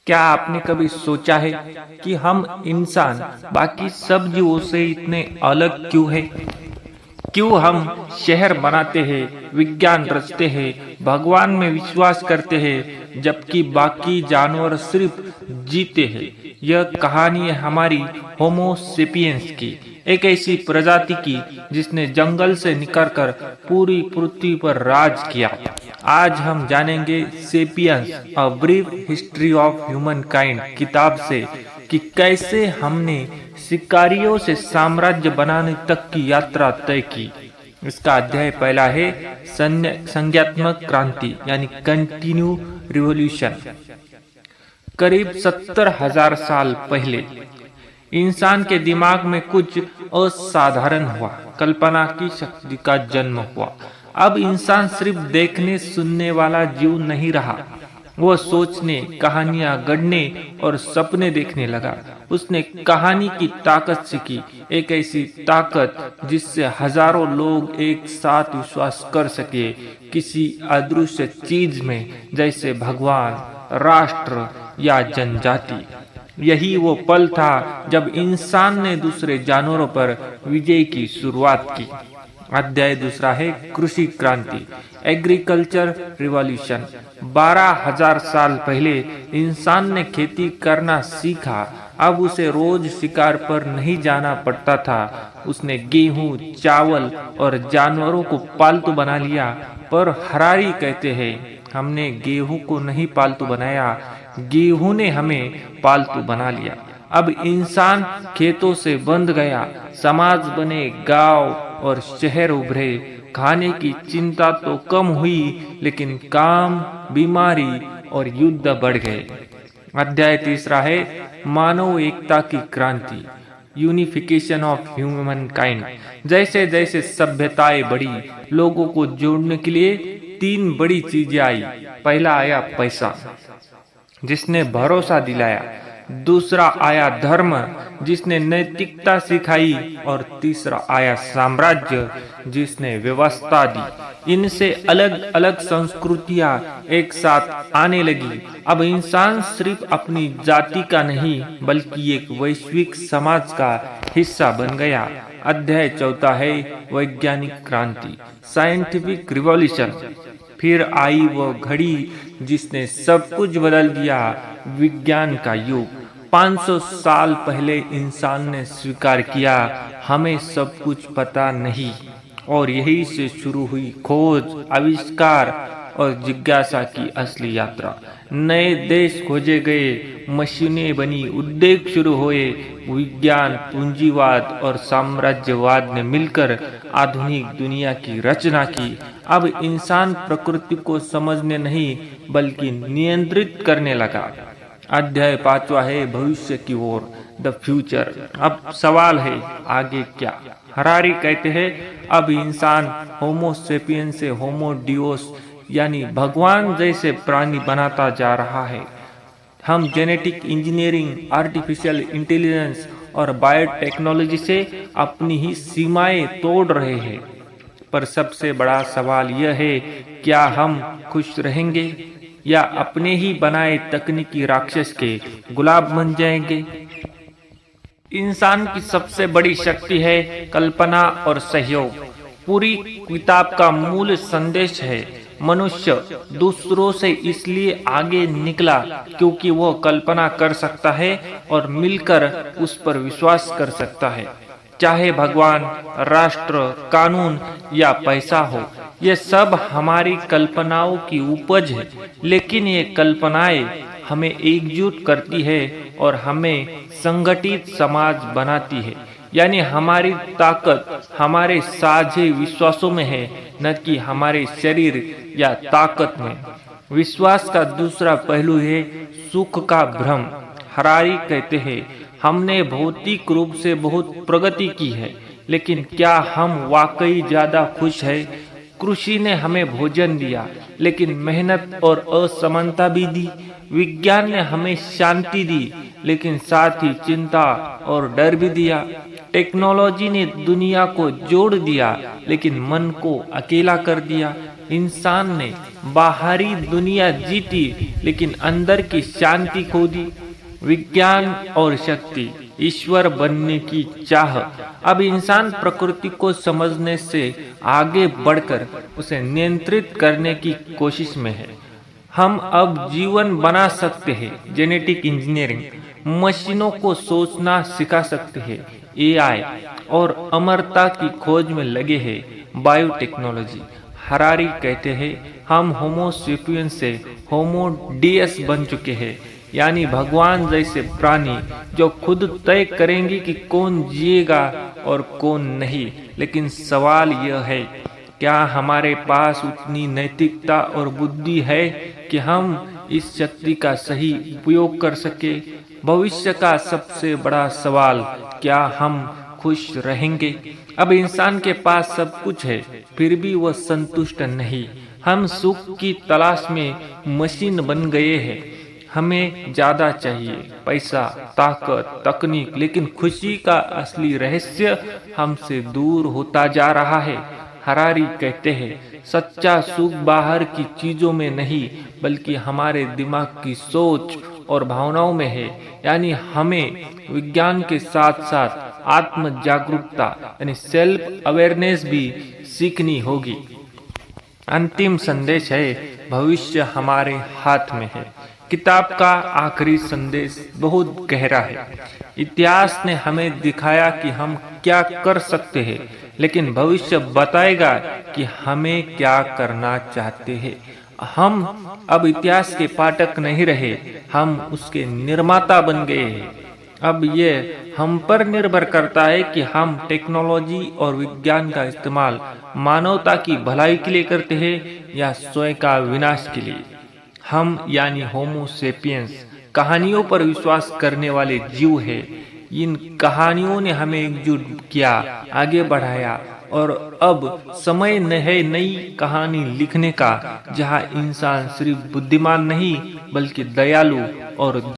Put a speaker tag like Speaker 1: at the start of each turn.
Speaker 1: क्या आपने कभी सोचा है कि हम इंसान बाकी सब जीवों से इतने अलग क्यों हैं? क्यों हम शहर बनाते हैं, विज्ञान रचते हैं, भगवान में विश्वास करते हैं, जबकि बाकी जानवर सिर्फ जीते हैं? यह कहानी है हमारी होमो सेपियंस की, एक ऐसी प्रजाति की जिसने जंगल से निकलकर पूरी पृथ्वी पर राज किया। आज हम जानेंगे sapiens a brief history of human kind किताब से कि कैसे हमने शिकारियों से साम्राज्य बनाने तक की यात्रा तय की। इसका अध्याय पहला है संज्ञात्मक क्रांति यानी कंटिन्यू रिवॉल्यूशन। करीब 70,000 साल पहले इंसान के दिमाग में कुछ असाधारण हुआ, कल्पना की शक्ति का जन्म हुआ। अब इंसान सिर्फ देखने सुनने वाला जीव नहीं रहा, वो सोचने, कहानियां गढ़ने और सपने देखने लगा। उसने कहानी की ताकत सीखी, एक ऐसी ताकत जिससे हजारों लोग एक साथ विश्वास कर सके किसी अदृश्य चीज में, जैसे भगवान, राष्ट्र या जनजाति। यही वो पल था जब इंसान ने दूसरे जानवरों पर विजय की शुरुआत की। अध्याय दूसरा है कृषि क्रांति, एग्रीकल्चर रिवॉल्यूशन। 12,000 साल पहले इंसान ने खेती करना सीखा। अब उसे रोज शिकार पर नहीं जाना पड़ता था। उसने गेहूं, चावल और जानवरों को पालतू बना लिया। पर हरारी कहते हैं, हमने गेहूं को नहीं पालतू बनाया, गेहूं ने हमें पालतू बना लिया। अब इंसान खेतों से बंध गया, समाज बने, गांव और शहर उभरे। खाने की चिंता तो कम हुई, लेकिन काम, बीमारी और युद्ध बढ़ गए। अध्याय तीसरा है मानव एकता की क्रांति, यूनिफिकेशन ऑफ ह्यूमन काइंड। जैसे जैसे सभ्यताएं बढ़ी, लोगों को जोड़ने के लिए 3 बड़ी चीजें आई। पहला आया पैसा, जिसने भरोसा दिलाया। दूसरा आया धर्म, जिसने नैतिकता सिखाई। और तीसरा आया साम्राज्य, जिसने व्यवस्था दी। इनसे अलग अलग संस्कृतियां एक साथ आने लगी। अब इंसान सिर्फ अपनी जाति का नहीं, बल्कि एक वैश्विक समाज का हिस्सा बन गया। अध्याय चौथा है वैज्ञानिक क्रांति, साइंटिफिक रिवॉल्यूशन। फिर आई वो घड़ी जिसने सब कुछ बदल दिया, विज्ञान का युग। 500 साल पहले इंसान ने स्वीकार किया, हमें सब कुछ पता नहीं। और यही से शुरू हुई खोज, आविष्कार और जिज्ञासा की असली यात्रा। नए देश खोजे गए, मशीनें बनी, उद्योग शुरू हुए। विज्ञान, पूंजीवाद और साम्राज्यवाद ने मिलकर आधुनिक दुनिया की रचना की। अब इंसान प्रकृति को समझने नहीं, बल्कि नियंत्रित करने लगा। अध्याय पांचवा है भविष्य की ओर, द फ्यूचर। अब सवाल है, आगे क्या? हरारी कहते हैं, अब इंसान होमो सेपियंस से होमो डियोस यानी भगवान जैसे प्राणी बनाता जा रहा है। हम जेनेटिक इंजीनियरिंग, आर्टिफिशियल इंटेलिजेंस और बायोटेक्नोलॉजी से अपनी ही सीमाएं तोड़ रहे हैं। पर सबसे बड़ा सवाल यह है, क्या हम खुश रहेंगे या अपने ही बनाए तकनीकी राक्षस के गुलाम बन जाएंगे? इंसान की सबसे बड़ी शक्ति है कल्पना और सहयोग। पूरी किताब का मूल संदेश है, मनुष्य दूसरों से इसलिए आगे निकला क्योंकि वह कल्पना कर सकता है और मिलकर उस पर विश्वास कर सकता है। चाहे भगवान, राष्ट्र, कानून या पैसा हो, ये सब हमारी कल्पनाओं की उपज है। लेकिन ये कल्पनाएं हमें एकजुट करती है और हमें संगठित समाज बनाती है। यानी हमारी ताकत हमारे साझे विश्वासों में है, न कि हमारे शरीर या ताकत में। विश्वास का दूसरा पहलू है सुख का भ्रम। हरारी कहते हैं, हमने भौतिक रूप से बहुत प्रगति की है, लेकिन क्या हम वाकई ज्यादा खुश हैं? कृषि ने हमें भोजन दिया, लेकिन मेहनत और असमानता भी दी। विज्ञान ने हमें शांति दी, लेकिन साथ ही चिंता और डर भी दिया। टेक्नोलॉजी ने दुनिया को जोड़ दिया, लेकिन मन को अकेला कर दिया। इंसान ने बाहरी दुनिया जीती लेकिन अंदर की शांति खो दी। विज्ञान और शक्ति, ईश्वर बनने की चाह। अब इंसान प्रकृति को समझने से आगे बढ़कर उसे नियंत्रित करने की कोशिश में है। हम अब जीवन बना सकते हैं, जेनेटिक इंजीनियरिंग, मशीनों को सोचना सिखा सकते हैं, एआई, और अमरता की खोज में लगे हैं, बायोटेक्नोलॉजी। हरारी कहते हैं हम होमो सेपियंस से होमो डियस बन चुके हैं, यानी भगवान जैसे प्राणी जो खुद तय करेंगे कि कौन जिएगा और कौन नहीं। लेकिन सवाल यह है, क्या हमारे पास उतनी नैतिकता और बुद्धि है कि हम इस शक्ति का सही उपयोग कर सके? भविष्य का सबसे बड़ा सवाल, क्या हम खुश रहेंगे? अब इंसान के पास सब कुछ है, फिर भी वह संतुष्ट नहीं। हम सुख की तलाश में मशीन बन गए हैं। हमें ज्यादा चाहिए, पैसा, ताकत, तकनीक, लेकिन खुशी का असली रहस्य हमसे दूर होता जा रहा है। हरारी कहते हैं सच्चा सुख बाहर की चीजों में नहीं बल्कि हमारे दिमाग की सोच और भावनाओं में है। यानी हमें विज्ञान के साथ साथ आत्म जागरूकता यानी सेल्फ अवेयरनेस भी सीखनी होगी। अंतिम संदेश है, भविष्य हमारे हाथ में है। किताब का आखिरी संदेश बहुत गहरा है। इतिहास ने हमें दिखाया कि हम क्या कर सकते हैं, लेकिन भविष्य बताएगा कि हमें क्या करना चाहते हैं। हम अब इतिहास के पाठक नहीं रहे, हम उसके निर्माता बन गए हैं। अब ये हम पर निर्भर करता है कि हम टेक्नोलॉजी और विज्ञान का इस्तेमाल मानवता की भलाई के लिए करते हैं या स्वयं का विनाश के लिए। हम यानी होमो सेपियंस कहानियों पर विश्वास करने वाले जीव हैं। इन कहानियों ने हमें एकजुट किया, आगे बढ़ाया, और अब समय है नई कहानी लिखने का, जहां इंसान सिर्फ बुद्धिमान नहीं बल्कि दयालु और